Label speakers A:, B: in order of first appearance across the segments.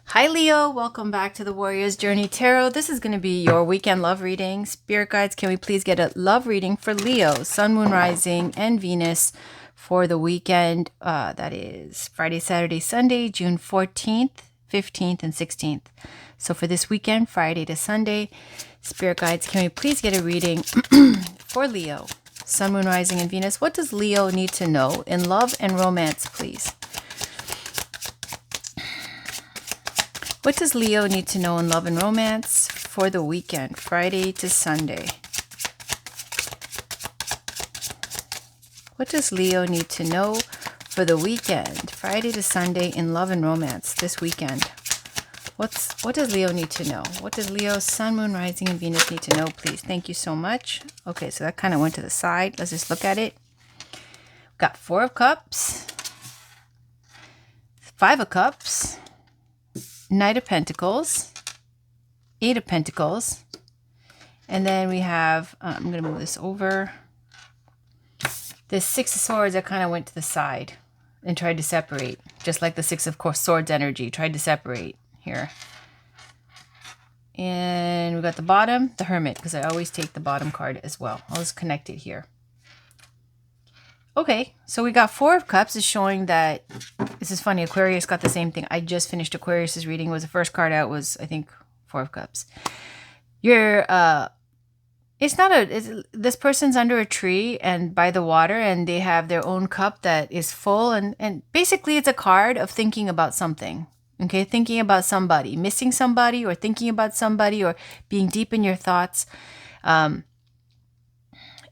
A: Hi, Leo. Welcome back to the Warrior's Journey Tarot. This is going to be your weekend love reading. Spirit guides, can we please get a love reading for Leo, Sun, Moon, Rising, and Venus for the weekend? That is Friday, Saturday, Sunday, June 14th, 15th, and 16th. So for this weekend, Friday to Sunday, Spirit guides, can we please get a reading for Leo, Sun, Moon, Rising, and Venus? What does Leo need to know in love and romance, please? What does Leo need to know in love and romance for the weekend, Friday to Sunday? What does Leo need to know for the weekend, Friday to Sunday in love and romance this weekend? What does Leo need to know? What does Leo, Sun, Moon, Rising, and Venus need to know, please? Thank you so much. Okay, so that kind of went to the side. Let's just look at it. Got Four of Cups, Five of Cups, Knight of Pentacles, Eight of Pentacles, and then we have, I'm going to move this over. The Six of Swords that kind of went to the side and tried to separate, just like the Six of Swords energy tried to separate here. And we got the bottom, the Hermit, because I always take the bottom card as well. I'll just connect it here. Okay, so we got Four of Cups is showing that, this is funny, Aquarius got the same thing. I just finished Aquarius's reading. It was the first card out was, I think, Four of Cups. You're, it's not this person's under a tree and by the water and they have their own cup that is full and basically it's a card of thinking about something. Okay, thinking about somebody, missing somebody or thinking about somebody or being deep in your thoughts. And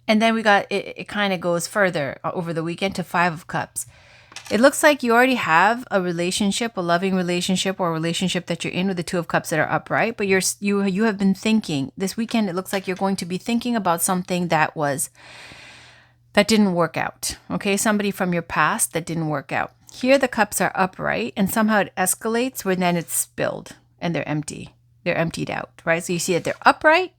A: then we got, it kind of goes further over the weekend to Five of Cups. It looks like you already have a relationship, a loving relationship or a relationship that you're in with the Two of Cups that are upright, but you have been thinking this weekend. It looks like you're going to be thinking about something that didn't work out. Okay, somebody from your past that didn't work out. Here the cups are upright and somehow it escalates where then it's spilled and they're empty. They're emptied out, right? So you see that they're upright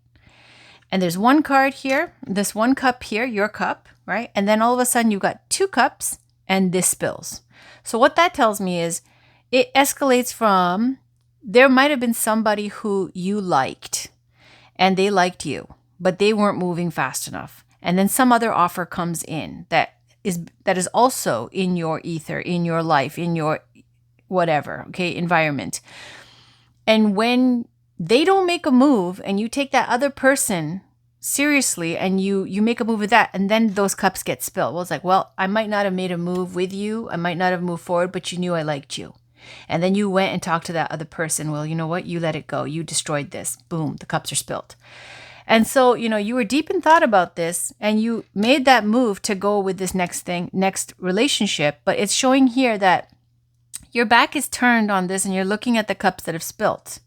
A: and there's one card here, this one cup here, your cup, right? And then all of a sudden you've got two cups and this spills. So what that tells me is it escalates from there might have been somebody who you liked and they liked you, but they weren't moving fast enough. And then some other offer comes in that is also in your ether, in your life, in your whatever, okay, environment. And when they don't make a move and you take that other person seriously and you make a move with that and then those cups get spilled. Well, it's like, well, I might not have made a move with you. I might not have moved forward, but you knew I liked you. And then you went and talked to that other person. Well, you know what? You let it go. You destroyed this. Boom, the cups are spilled. And so, you were deep in thought about this and you made that move to go with this next relationship. But it's showing here that your back is turned on this and you're looking at the cups that have spilled.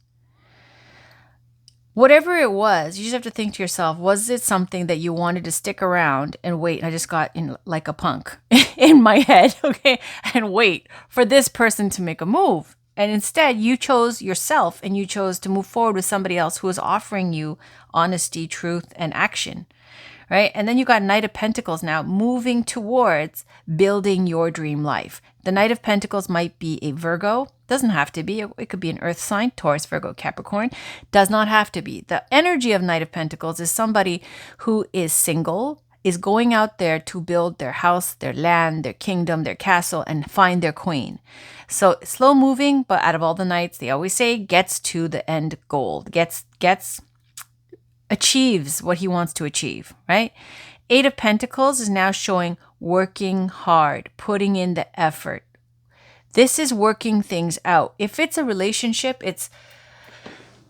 A: Whatever it was, you just have to think to yourself, was it something that you wanted to stick around and wait? I just got in like a punk in my head, okay, and wait for this person to make a move. And instead, you chose yourself and you chose to move forward with somebody else who is offering you honesty, truth, and action, right? And then you got Knight of Pentacles now moving towards building your dream life. The Knight of Pentacles might be a Virgo. Doesn't have to be. It could be an earth sign, Taurus, Virgo, Capricorn. Does not have to be. The energy of Knight of Pentacles is somebody who is single, is going out there to build their house, their land, their kingdom, their castle, and find their queen. So slow moving, but out of all the knights, they always say gets to the end goal, achieves what he wants to achieve, right? Eight of Pentacles is now showing working hard, putting in the effort. This is working things out. If it's a relationship, it's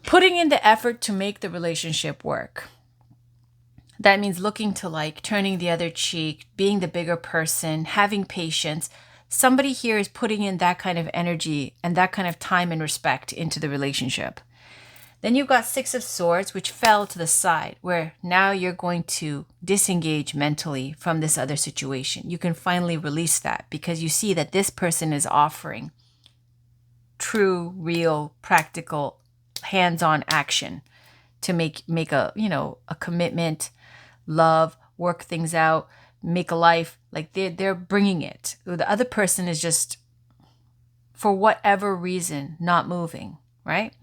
A: putting in the effort to make the relationship work. That means looking to like turning the other cheek, being the bigger person, having patience. Somebody here is putting in that kind of energy and that kind of time and respect into the relationship. Then you've got Six of Swords, which fell to the side, where now you're going to disengage mentally from this other situation. You can finally release that because you see that this person is offering true, real, practical, hands-on action to make a commitment, love, work things out, make a life. Like they're bringing it. The other person is just for whatever reason, not moving, right?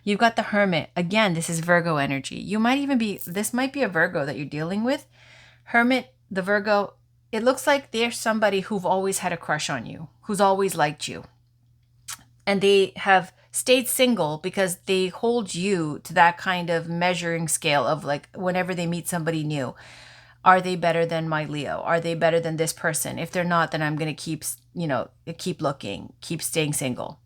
A: You've got the Hermit. Again, this is Virgo energy. You might even be, this might be a Virgo that you're dealing with. Hermit, the Virgo, it looks like they're somebody who've always had a crush on you, who's always liked you. And they have stayed single because they hold you to that kind of measuring scale of like whenever they meet somebody new. Are they better than my Leo? Are they better than this person? If they're not, then I'm going to keep looking, keep staying single.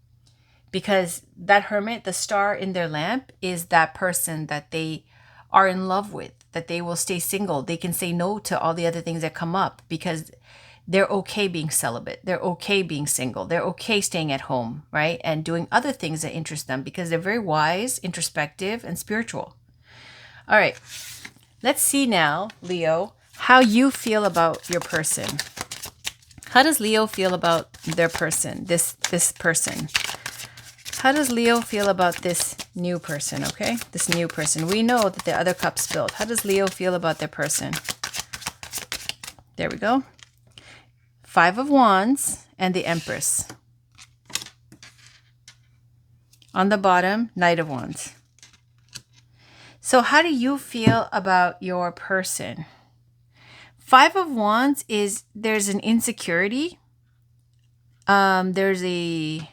A: Because that Hermit, the star in their lamp, is that person that they are in love with, that they will stay single. They can say no to all the other things that come up because they're okay being celibate. They're okay being single. They're okay staying at home, right? And doing other things that interest them because they're very wise, introspective, and spiritual. All right. Let's see now, Leo, how you feel about your person. How does Leo feel about their person, this person? How does Leo feel about this new person, okay? This new person. We know that the other cup spilled. How does Leo feel about their person? There we go. 5 of Wands and the Empress. On the bottom, Knight of Wands. So how do you feel about your person? 5 of Wands is, there's an insecurity. There's a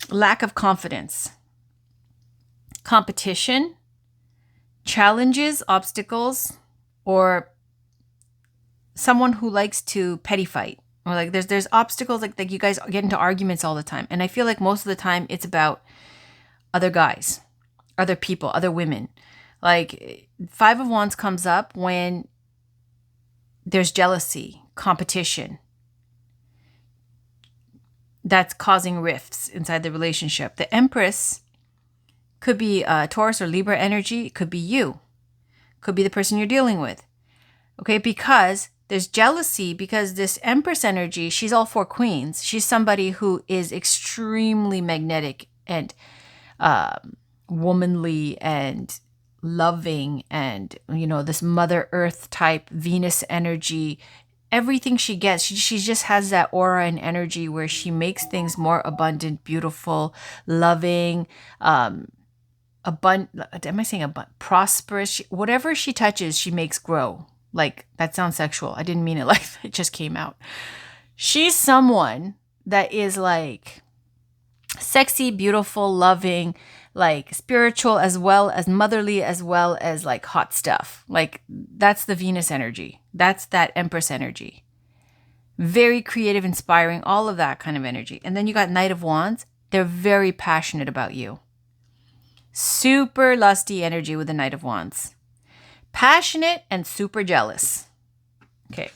A: lack of confidence, competition, challenges, obstacles, or someone who likes to petty fight, or like there's obstacles, like you guys get into arguments all the time. And I feel like most of the time it's about other guys, other people, other women. Like 5 of Wands comes up when there's jealousy, competition, that's causing rifts inside the relationship. The Empress could be Taurus or Libra energy. It could be you. Could be the person you're dealing with. Okay, because there's jealousy, because this Empress energy, she's all 4 queens. She's somebody who is extremely magnetic and womanly and loving and, this Mother Earth type Venus energy. Everything she gets, she just has that aura and energy where she makes things more abundant, beautiful, loving, prosperous. Whatever she touches, she makes grow. Like, that sounds sexual. I didn't mean it like that. It just came out. She's someone that is like sexy, beautiful, loving, like spiritual as well as motherly, as well as like hot stuff. Like, that's the Venus energy. That's that Empress energy. Very creative, inspiring, all of that kind of energy. And then you got Knight of Wands. They're very passionate about you. Super lusty energy with the Knight of Wands. Passionate and super jealous. Okay.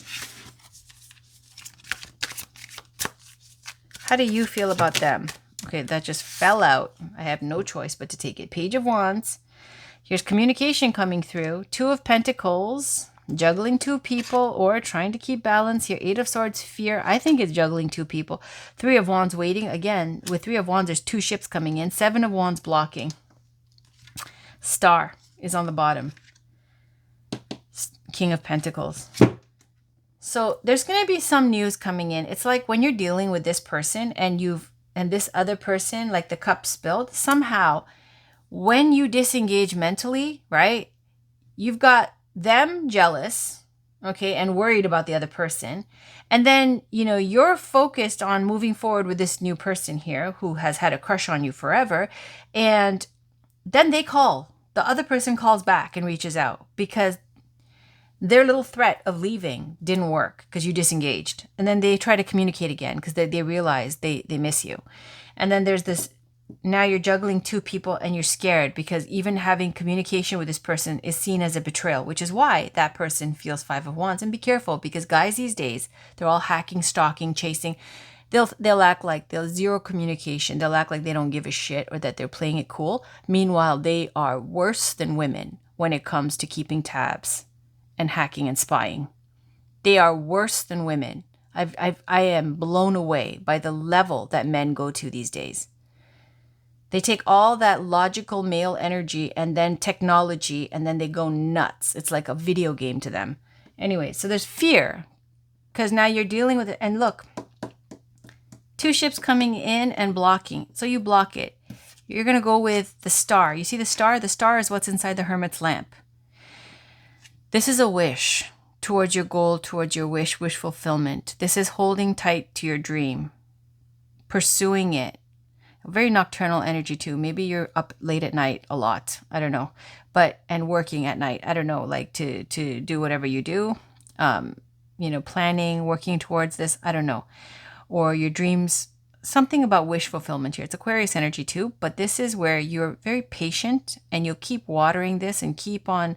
A: How do you feel about them? Okay, that just fell out. I have no choice but to take it. Page of Wands. Here's communication coming through. 2 of Pentacles. Juggling 2 people or trying to keep balance here. 8 of Swords, fear. I think it's juggling 2 people. 3 of Wands waiting. Again, with 3 of Wands, there's 2 ships coming in. 7 of Wands blocking. Star is on the bottom. King of Pentacles. So there's going to be some news coming in. It's like when you're dealing with this person and this other person, like the cup spilled, somehow when you disengage mentally, right, you've got them jealous, okay, and worried about the other person. And then, you're focused on moving forward with this new person here who has had a crush on you forever. And then the other person calls back and reaches out because their little threat of leaving didn't work because you disengaged. And then they try to communicate again because they realize they miss you. And then there's this, now you're juggling 2 people and you're scared because even having communication with this person is seen as a betrayal, which is why that person feels 5 of Wands. And be careful because guys these days, they're all hacking, stalking, chasing. They'll act like there's zero communication. They'll act like they don't give a shit or that they're playing it cool. Meanwhile, they are worse than women when it comes to keeping tabs and hacking and spying. They are worse than women. I am blown away by the level that men go to these days. They take all that logical male energy and then technology, and then they go nuts. It's like a video game to them. Anyway, so there's fear because now you're dealing with it. And look, Two ships coming in and blocking. So you block it. You're going to go with the star. You see the star? The star is what's inside the hermit's lamp. This is a wish towards your goal, towards your wish fulfillment. This is holding tight to your dream, pursuing it. Very nocturnal energy too. Maybe you're up late at night a lot. I don't know. And working at night. I don't know, like to do whatever you do. Planning, working towards this. I don't know. Or your dreams, something about wish fulfillment here. It's Aquarius energy too, but this is where you're very patient and you'll keep watering this and keep on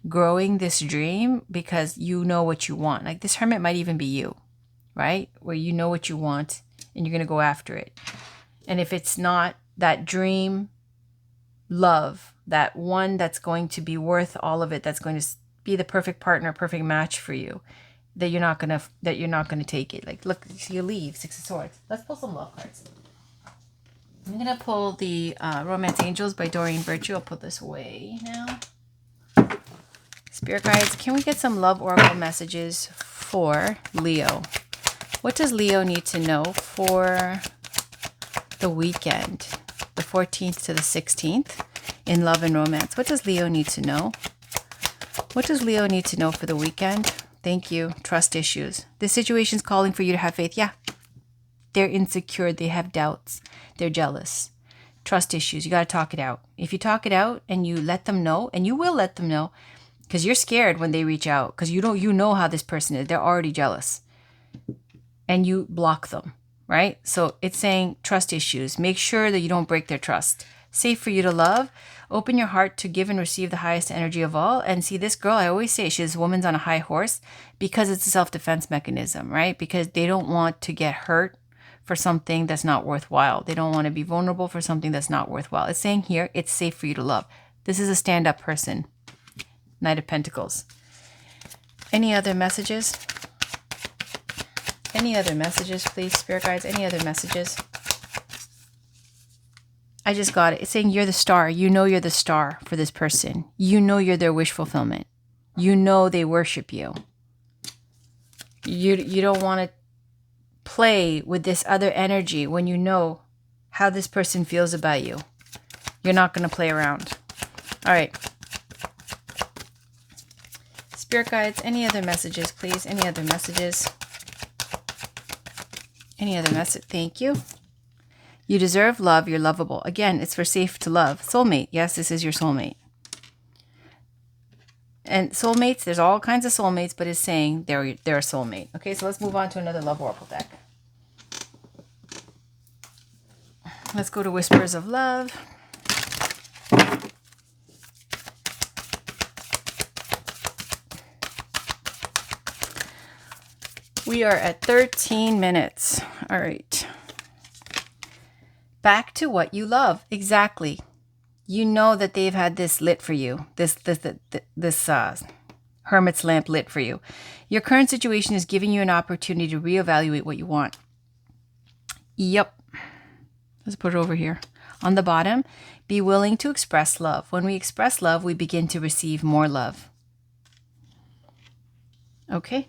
A: growing this dream because you know what you want. Like this hermit might even be you, right? Where you know what you want and you're going to go after it. And if it's not that dream love, that one that's going to be worth all of it, that's going to be the perfect partner, perfect match for you, that you're not gonna take it. Like, look, you leave, Six of Swords. Let's pull some love cards. I'm gonna pull the Romance Angels by Doreen Virtue. I'll put this away now. Spirit guides, can we get some love oracle messages for Leo? What does Leo need to know for the weekend, the 14th to the 16th, in love and romance? What does Leo need to know? What does Leo need to know for the weekend? Thank you. Trust issues. This situation is calling for you to have faith. Yeah. They're insecure. They have doubts. They're jealous. Trust issues. You got to talk it out. If you talk it out and you let them know, and you will let them know, because you're scared when they reach out, because you know how this person is. They're already jealous. And you block them, right? So it's saying trust issues. Make sure that you don't break their trust. Safe for you to love. Open your heart to give and receive the highest energy of all. And see, this girl, I always say she's a woman's on a high horse because it's a self-defense mechanism, right? Because they don't want to get hurt for something that's not worthwhile. They don't want to be vulnerable for something that's not worthwhile. It's saying here, it's safe for you to love. This is a stand-up person. Knight of Pentacles. Any other messages? Any other messages, please, Spirit guides? Any other messages? I just got it. It's saying you're the star. You know you're the star for this person. You know you're their wish fulfillment. You know they worship you. You don't want to play with this other energy when you know how this person feels about you. You're not going to play around. All right. Spirit guides, any other messages, please? Any other messages? Any other message? Thank you. You deserve love. You're lovable. Again, it's for safe to love. Soulmate. Yes, this is your soulmate. And soulmates, there's all kinds of soulmates, but it's saying they're a soulmate. Okay, so let's move on to another love oracle deck. Let's go to Whispers of Love. We are at 13 minutes. All right. Back to what you love. Exactly. You know that they've had this lit for you. This hermit's lamp lit for you. Your current situation is giving you an opportunity to reevaluate what you want. Yep. Let's put it over here. On the bottom, be willing to express love. When we express love, we begin to receive more love. Okay.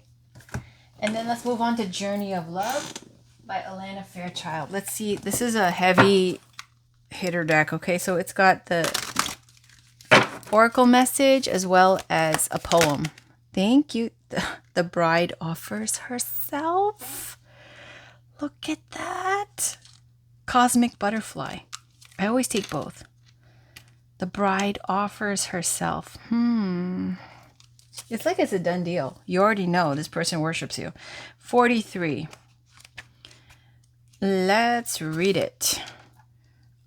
A: And then let's move on to Journey of Love by Alana Fairchild. Let's see. This is a heavy hitter deck. Okay, so it's got the oracle message as well as a poem. Thank you. The bride offers herself. Look at that. Cosmic butterfly. I always take both. The bride offers herself. It's like it's a done deal. You already know this person worships you. 43. Let's read it.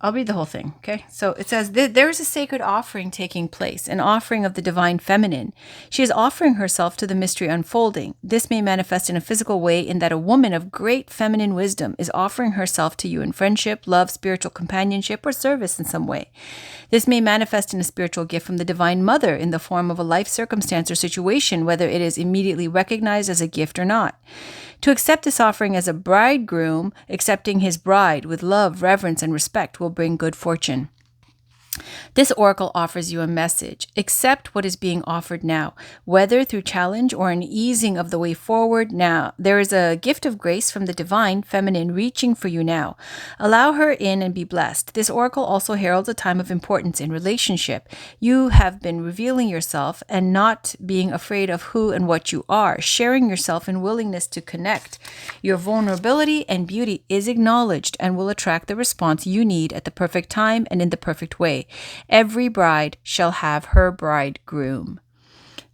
A: I'll read the whole thing, okay? So it says, there is a sacred offering taking place, an offering of the divine feminine. She is offering herself to the mystery unfolding. This may manifest in a physical way in that a woman of great feminine wisdom is offering herself to you in friendship, love, spiritual companionship, or service in some way. This may manifest in a spiritual gift from the Divine Mother in the form of a life circumstance or situation, whether it is immediately recognized as a gift or not. To accept this offering as a bridegroom, accepting his bride with love, reverence, and respect will bring good fortune. This oracle offers you a message. Accept what is being offered now, whether through challenge or an easing of the way forward now. There is a gift of grace from the divine feminine reaching for you now. Allow her in and be blessed. This oracle also heralds a time of importance in relationship. You have been revealing yourself and not being afraid of who and what you are, sharing yourself in willingness to connect. Your vulnerability and beauty is acknowledged and will attract the response you need at the perfect time and in the perfect way. Every bride shall have her bridegroom.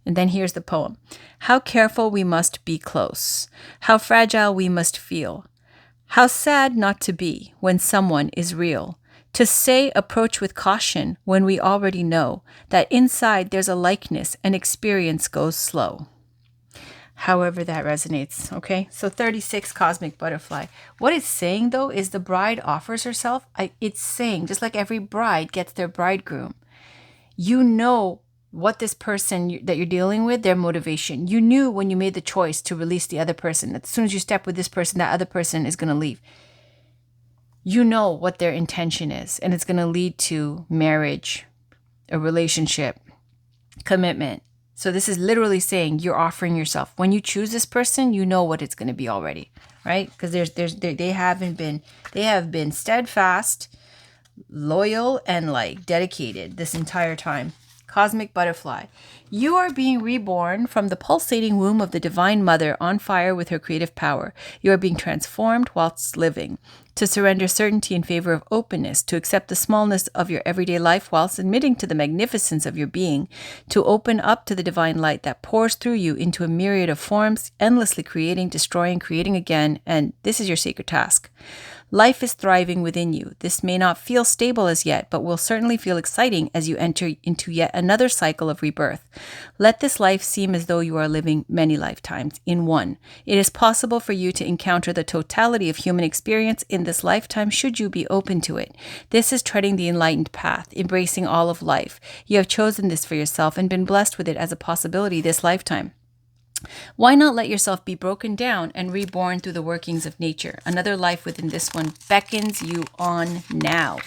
A: And then here's the poem. How careful we must be close. How fragile we must feel. How sad not to be when someone is real. To say approach with caution when we already know that inside there's a likeness and experience goes slow. However that resonates, okay? So 36, Cosmic Butterfly. What it's saying, though, is the bride offers herself. It's saying, just like every bride gets their bridegroom, you know what this person that you're dealing with, their motivation. You knew when you made the choice to release the other person. As soon as you step with this person, that other person is going to leave. You know what their intention is, and it's going to lead to marriage, a relationship, commitment. So this is literally saying you're offering yourself. When you choose this person, you know what it's going to be already, right? Because they have been steadfast, loyal, and like dedicated this entire time. Cosmic Butterfly. You are being reborn from the pulsating womb of the Divine Mother on fire with her creative power. You are being transformed whilst living. To surrender certainty in favor of openness, to accept the smallness of your everyday life whilst admitting to the magnificence of your being, to open up to the divine light that pours through you into a myriad of forms, endlessly creating, destroying, creating again, and this is your sacred task. Life is thriving within you. This may not feel stable as yet, but will certainly feel exciting as you enter into yet another cycle of rebirth. Let this life seem as though you are living many lifetimes in one. It is possible for you to encounter the totality of human experience in this lifetime should you be open to it. This is treading the enlightened path, embracing all of life. You have chosen this for yourself and been blessed with it as a possibility this lifetime. Why not let yourself be broken down and reborn through the workings of nature? Another life within this one beckons you on now.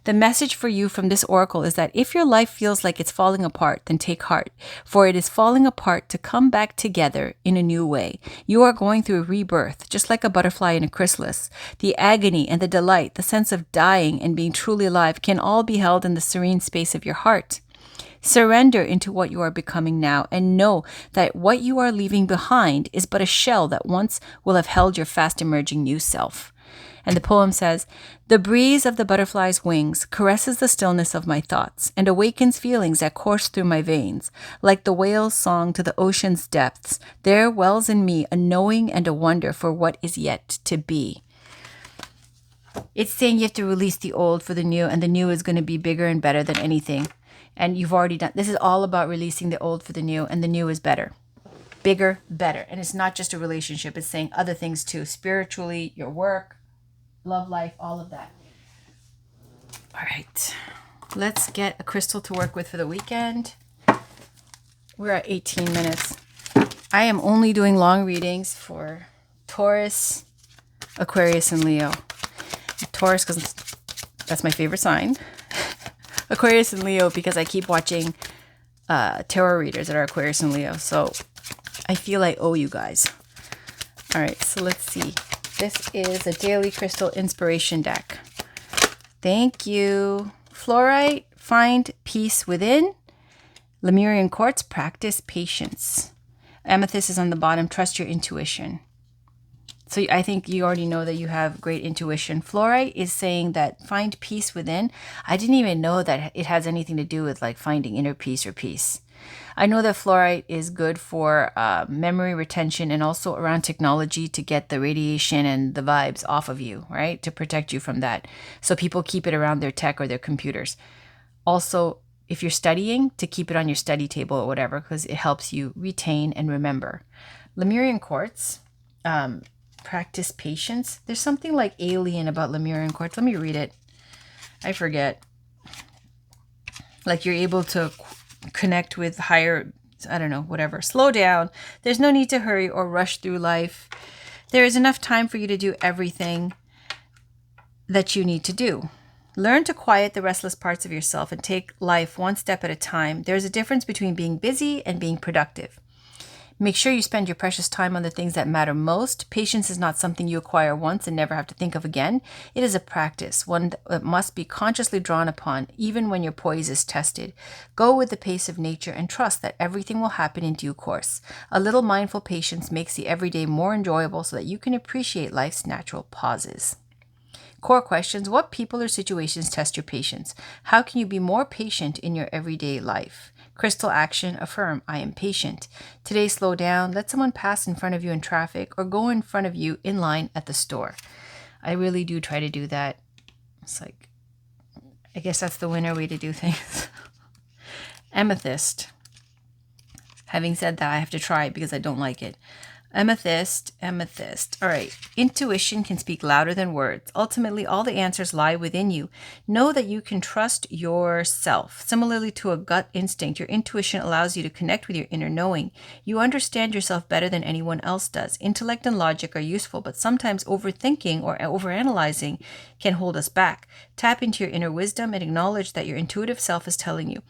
A: The message for you from this oracle is that if your life feels like it's falling apart, then take heart, for it is falling apart to come back together in a new way. You are going through a rebirth, just like a butterfly in a chrysalis. The agony and the delight, the sense of dying and being truly alive can all be held in the serene space of your heart. Surrender into what you are becoming now and know that what you are leaving behind is but a shell that once will have held your fast emerging new self. And the poem says, the breeze of the butterfly's wings caresses the stillness of my thoughts and awakens feelings that course through my veins. Like the whale's song to the ocean's depths, there wells in me a knowing and a wonder for what is yet to be. It's saying you have to release the old for the new, and the new is going to be bigger and better than anything. And you've already done, this is all about releasing the old for the new, and the new is better. Bigger, better. And it's not just a relationship, it's saying other things too. Spiritually, your work, love life, all of that. All right. Let's get a crystal to work with for the weekend. We're at 18 minutes. I am only doing long readings for Taurus, Aquarius, and Leo. Taurus, because that's my favorite sign. Aquarius and Leo, because I keep watching tarot readers that are Aquarius and Leo. So I feel I owe you guys. All right, so let's see. This is a daily crystal inspiration deck. Thank you. Fluorite, find peace within. Lemurian quartz, practice patience. Amethyst is on the bottom, trust your intuition. So I think you already know that you have great intuition. Fluorite is saying that find peace within. I didn't even know that it has anything to do with like finding inner peace or peace. I know that fluorite is good for memory retention and also around technology to get the radiation and the vibes off of you, right? To protect you from that. So people keep it around their tech or their computers. Also, if you're studying, to keep it on your study table or whatever, because it helps you retain and remember. Lemurian quartz, practice patience. There's something like alien about Lemurian quartz. Let me read it. I forget. Like you're able to connect with higher, I don't know, whatever. Slow down. There's no need to hurry or rush through life. There is enough time for you to do everything that you need to do. Learn to quiet the restless parts of yourself and take life one step at a time. There's a difference between being busy and being productive. Make sure you spend your precious time on the things that matter most. Patience is not something you acquire once and never have to think of again. It is a practice, one that must be consciously drawn upon, even when your poise is tested. Go with the pace of nature and trust that everything will happen in due course. A little mindful patience makes the everyday more enjoyable so that you can appreciate life's natural pauses. Core questions: what people or situations test your patience? How can you be more patient in your everyday life? Crystal action: affirm, I am patient. Today, slow down, let someone pass in front of you in traffic or go in front of you in line at the store. I really do try to do that. It's like, I guess that's the winner way to do things. Amethyst. Having said that, I have to try it because I don't like it. Amethyst. All right. Intuition can speak louder than words. Ultimately, all the answers lie within you. Know that you can trust yourself. Similarly to a gut instinct, your intuition allows you to connect with your inner knowing. You understand yourself better than anyone else does. Intellect and logic are useful, but sometimes overthinking or overanalyzing can hold us back. Tap into your inner wisdom and acknowledge that your intuitive self is telling you.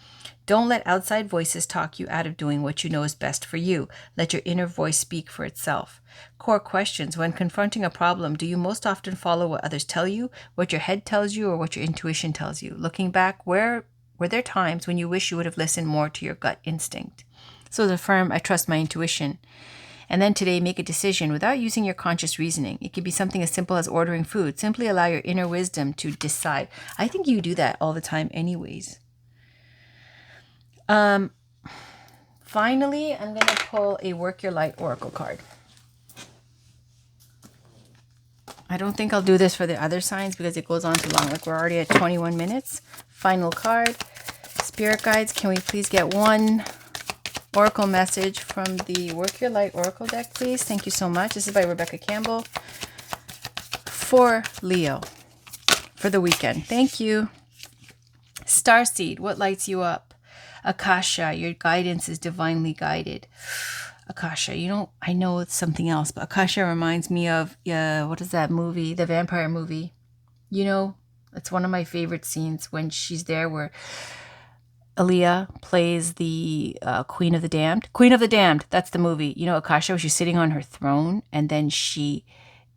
A: Don't let outside voices talk you out of doing what you know is best for you. Let your inner voice speak for itself. Core questions: when confronting a problem, do you most often follow what others tell you, what your head tells you, or what your intuition tells you? Looking back, were there times when you wish you would have listened more to your gut instinct? So affirm, I trust my intuition. And then today, make a decision without using your conscious reasoning. It could be something as simple as ordering food. Simply allow your inner wisdom to decide. I think you do that all the time anyways. Finally, I'm going to pull a Work Your Light Oracle card. I don't think I'll do this for the other signs because it goes on too long. Like, we're already at 21 minutes. Final card. Spirit guides, can we please get one Oracle message from the Work Your Light Oracle deck, please? Thank you so much. This is by Rebecca Campbell. For Leo. For the weekend. Thank you. Starseed, what lights you up? Akasha, your guidance is divinely guided. Akasha, I know it's something else, but Akasha reminds me of, what is that movie? The vampire movie. It's one of my favorite scenes when she's there where Aaliyah plays the Queen of the Damned. Queen of the Damned, that's the movie. Akasha, where she's sitting on her throne and then she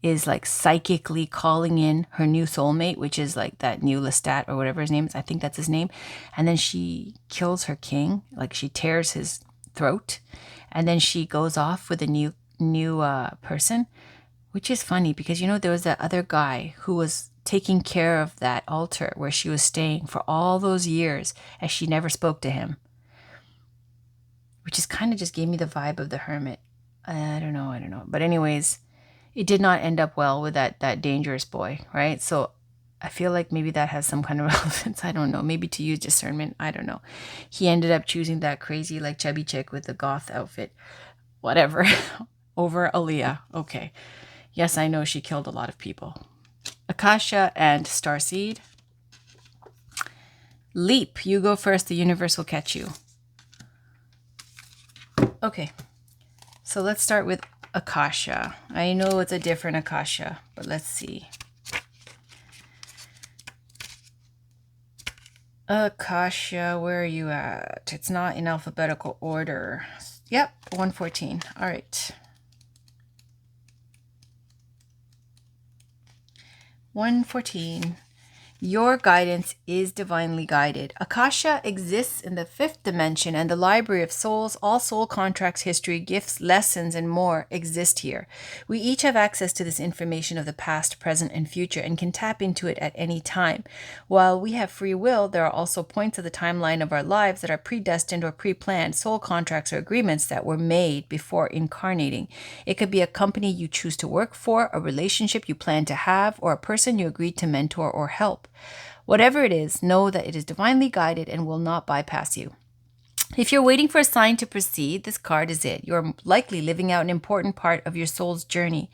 A: is like psychically calling in her new soulmate, which is like that new Lestat or whatever his name is. I think that's his name. And then she kills her king, like she tears his throat. And then she goes off with a new person, which is funny because, there was that other guy who was taking care of that altar where she was staying for all those years as she never spoke to him, which is kind of just gave me the vibe of the hermit. I don't know. But anyways, it did not end up well with that dangerous boy, right? So I feel like maybe that has some kind of relevance. I don't know. Maybe to use discernment. I don't know. He ended up choosing that crazy, like, chubby chick with the goth outfit. Whatever. Over Aaliyah. Okay. Yes, I know she killed a lot of people. Akasha and Starseed. Leap. You go first. The universe will catch you. Okay. So let's start with Akasha. I know it's a different Akasha, but let's see. Akasha, where are you at? It's not in alphabetical order. Yep, 114. All right. 114. Your guidance is divinely guided. Akasha exists in the fifth dimension and the library of souls. All soul contracts, history, gifts, lessons, and more exist here. We each have access to this information of the past, present, and future and can tap into it at any time. While we have free will, there are also points of the timeline of our lives that are predestined or pre-planned, soul contracts or agreements that were made before incarnating. It could be a company you choose to work for, a relationship you plan to have, or a person you agreed to mentor or help. Whatever it is, know that it is divinely guided and will not bypass you. If you're waiting for a sign to proceed, this card is it. You're likely living out an important part of your soul's journey,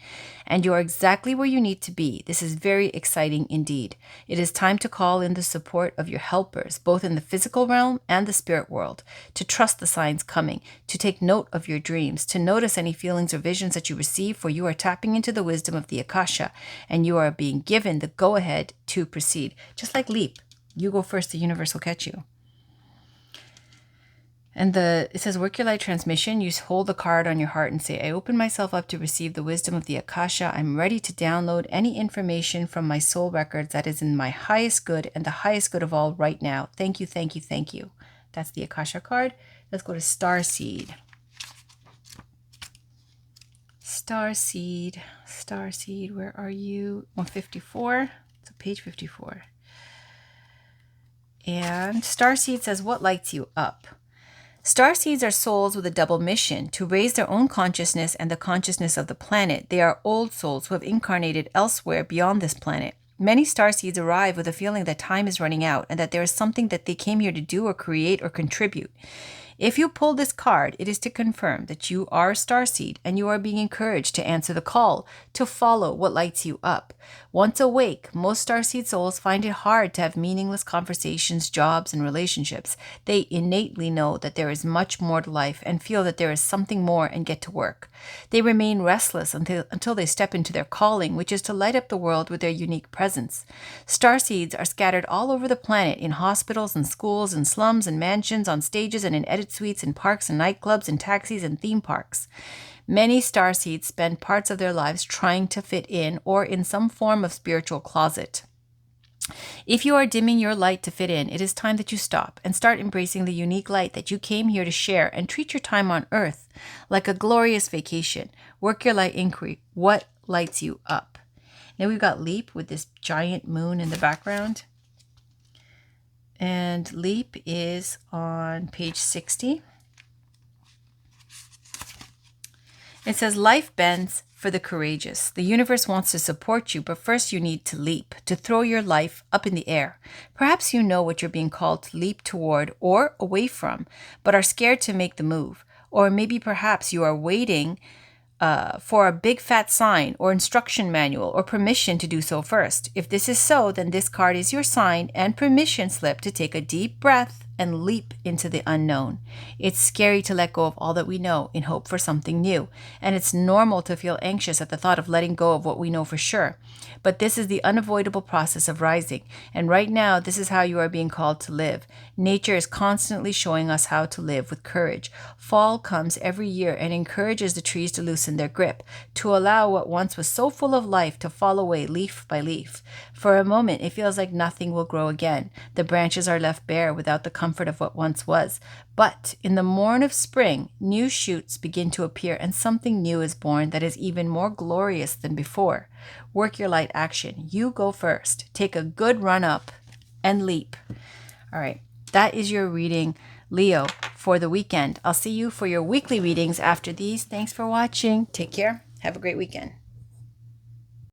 A: and you are exactly where you need to be. This is very exciting indeed. It is time to call in the support of your helpers, both in the physical realm and the spirit world, to trust the signs coming, to take note of your dreams, to notice any feelings or visions that you receive, for you are tapping into the wisdom of the Akasha, and you are being given the go-ahead to proceed. Just like Leap, you go first, the universe will catch you. And it says, work your light transmission. You hold the card on your heart and say, I open myself up to receive the wisdom of the Akasha. I'm ready to download any information from my soul records that is in my highest good and the highest good of all right now. Thank you, thank you, thank you. That's the Akasha card. Let's go to Starseed. Starseed, Starseed, where are you? 154. So page 54. And Starseed says, what lights you up? Starseeds are souls with a double mission, to raise their own consciousness and the consciousness of the planet. They are old souls who have incarnated elsewhere beyond this planet. Many starseeds arrive with a feeling that time is running out and that there is something that they came here to do or create or contribute. If you pull this card, it is to confirm that you are a starseed and you are being encouraged to answer the call, to follow what lights you up. Once awake, most starseed souls find it hard to have meaningless conversations, jobs, and relationships. They innately know that there is much more to life and feel that there is something more and get to work. They remain restless until they step into their calling, which is to light up the world with their unique presence. Starseeds are scattered all over the planet in hospitals and schools and slums and mansions, on stages and in edit suites, in parks and nightclubs and taxis and theme parks. Many starseeds spend parts of their lives trying to fit in or in some form of spiritual closet. If you are dimming your light to fit in, it is time that you stop and start embracing the unique light that you came here to share, and treat your time on earth like a glorious vacation. Work your light inquiry. What lights you up? Now we've got Leap with this giant moon in the background. And Leap is on page 60. It says, life bends for the courageous. The universe wants to support you, but first you need to leap, to throw your life up in the air. Perhaps you know what you're being called to leap toward or away from, but are scared to make the move. Or maybe perhaps you are waiting for a big fat sign or instruction manual or permission to do so first. If this is so, then this card is your sign and permission slip to take a deep breath and leap into the unknown. It's scary to let go of all that we know in hope for something new, and it's normal to feel anxious at the thought of letting go of what we know for sure. But this is the unavoidable process of rising, and right now this is how you are being called to live. Nature is constantly showing us how to live with courage. Fall comes every year and encourages the trees to loosen their grip, to allow what once was so full of life to fall away leaf by leaf. For a moment, it feels like nothing will grow again. The branches are left bare without the comfort of what once was. But in the morn of spring, new shoots begin to appear and something new is born that is even more glorious than before. Work your light action. You go first. Take a good run up and leap. All right, that is your reading, Leo, for the weekend. I'll see you for your weekly readings after these. Thanks for watching. Take care. Have a great weekend.